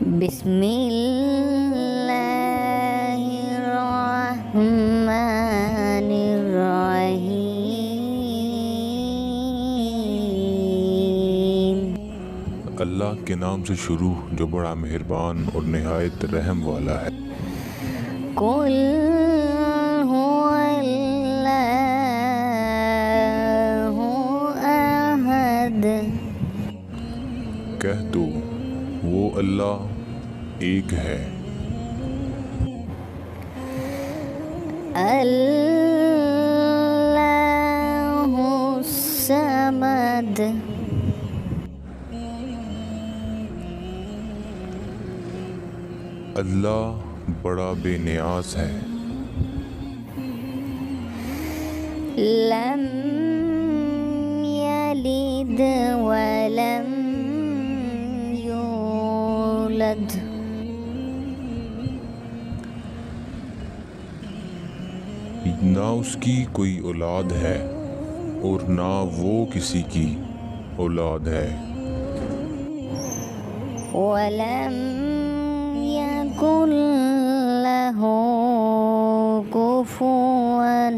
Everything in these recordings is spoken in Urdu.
بسم اللہ الرحمن الرحیم۔ اللہ کے نام سے شروع جو بڑا مہربان اور نہایت رحم والا ہے۔ قل هو اللہ احد۔ کہہ دو وہ اللہ ایک ہے۔ اللہ الصمد۔ اللہ بڑا بے نیاز ہے۔ لم یلد ولم یولد۔ نہ اس کی کوئی اولاد ہے اور نہ وہ کسی کی اولاد ہے۔ ولم یکن لہ کفوا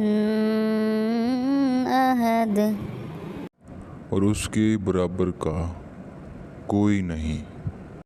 احد۔ اور اس کے برابر کا کوئی نہیں۔